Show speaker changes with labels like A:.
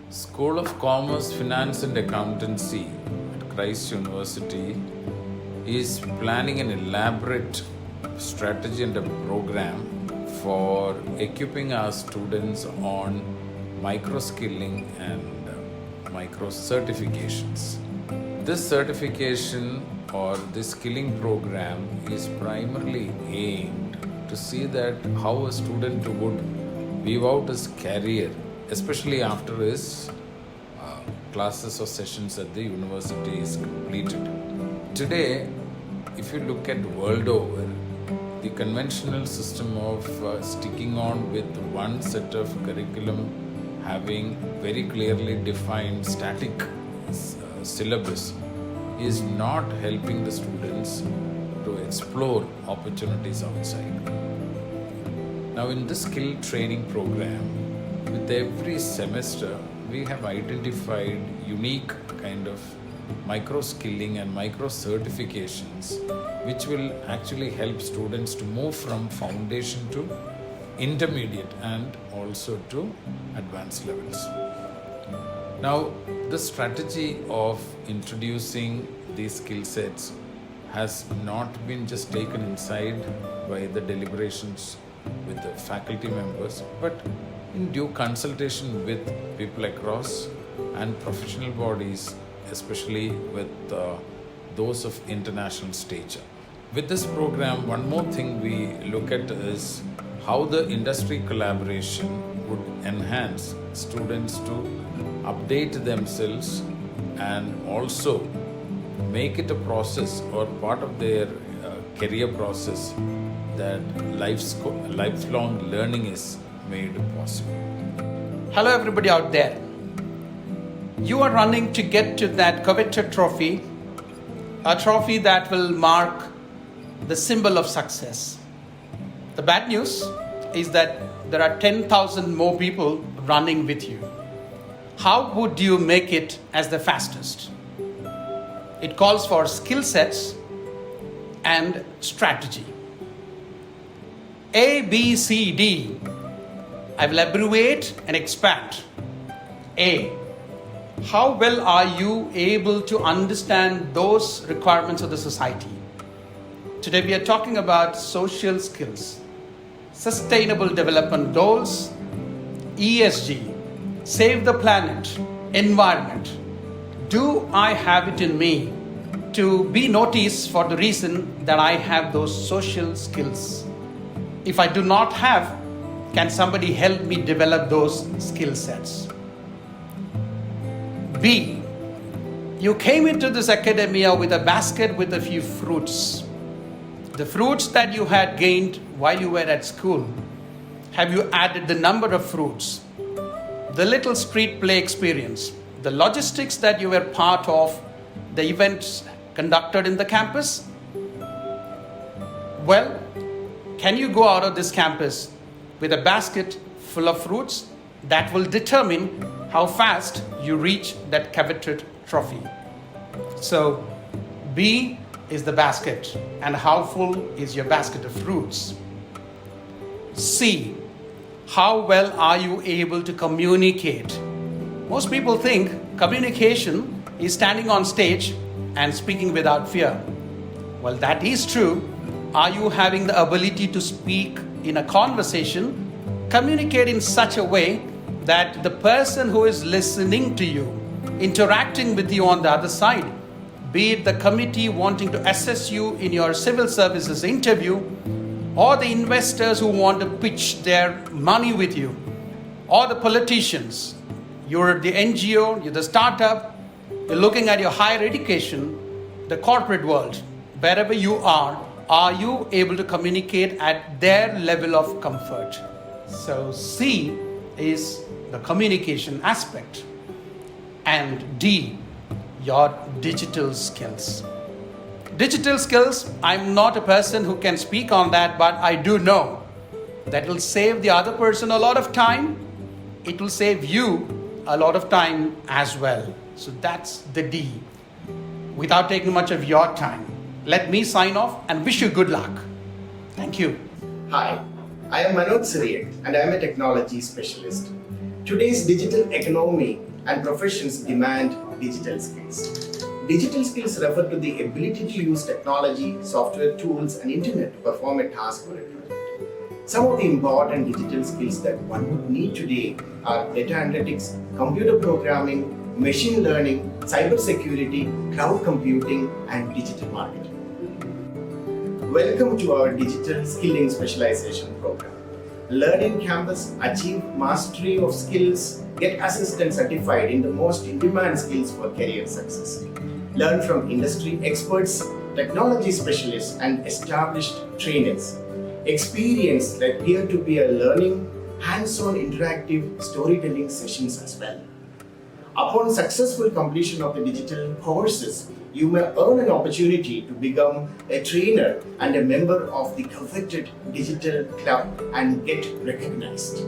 A: School of Commerce, Finance and Accountancy at Christ University is planning an elaborate strategy and a program for equipping our students on micro skilling and micro certifications. This certification or this skilling program is primarily aimed to see that how a student would weave out his career, especially after his classes or sessions at the university is completed. Today, if you look at world over, the conventional system of sticking on with one set of curriculum having very clearly defined static syllabus is not helping the students to explore opportunities outside. Now, in this skill training program, with every semester, we have identified unique kind of micro skilling and micro certifications which will actually help students to move from foundation to intermediate and also to advanced levels. Now, the strategy of introducing these skill sets has not been just taken inside by the deliberations with the faculty members, but in due consultation with people across and professional bodies, especially with those of international stature. With this program, one more thing we look at is how the industry collaboration would enhance students to update themselves and also make it a process or part of their career process that lifelong learning is made possible.
B: Hello everybody out there. You are running to get to that coveted trophy, a trophy that will mark the symbol of success. The bad news is that there are 10,000 more people running with you. How would you make it as the fastest? It calls for skill sets and strategy. A, B, C, D. I will abbreviate and expand. A. How well are you able to understand those requirements of the society? Today we are talking about social skills, sustainable development goals, ESG, save the planet, environment. Do I have it in me to be noticed for the reason that I have those social skills? If I do not have, can somebody help me develop those skill sets? B. You came into this academia with a basket with a few fruits. The fruits that you had gained while you were at school. Have you added the number of fruits? The little street play experience, the logistics that you were part of, the events conducted in the campus? Well, can you go out of this campus with a basket full of fruits? That will determine how fast you reach that coveted trophy. So, B is the basket, and how full is your basket of fruits? C, how well are you able to communicate? Most people think communication is standing on stage and speaking without fear. Well, that is true. Are you having the ability to speak in a conversation, communicate in such a way that the person who is listening to you, interacting with you on the other side, be it the committee wanting to assess you in your civil services interview, or the investors who want to pitch their money with you, or the politicians, you're the NGO, you're the startup, you're looking at your higher education, the corporate world, wherever you are you able to communicate at their level of comfort? So C is the communication aspect. And D, your digital skills. Digital skills, I'm not a person who can speak on that, but I do know that will save the other person a lot of time. It will save you a lot of time as well. So that's the D. Without taking much of your time, let me sign off and wish you good luck. Thank you.
C: Hi, I am Manoj Siriyak and I am a technology specialist. Today's digital economy and professions demand digital skills. Digital skills refer to the ability to use technology, software tools, and internet to perform a task or a project. Some of the important digital skills that one would need today are data analytics, computer programming, machine learning, cybersecurity, cloud computing, and digital marketing. Welcome to our digital skilling specialization program. Learn in campus, achieve mastery of skills, get assessed and certified in the most in-demand skills for career success. Learn from industry experts, technology specialists, and established trainers. Experience like peer-to-peer learning, hands-on interactive storytelling sessions as well. Upon successful completion of the digital courses, you may earn an opportunity to become a trainer and a member of the coveted digital club and get recognized.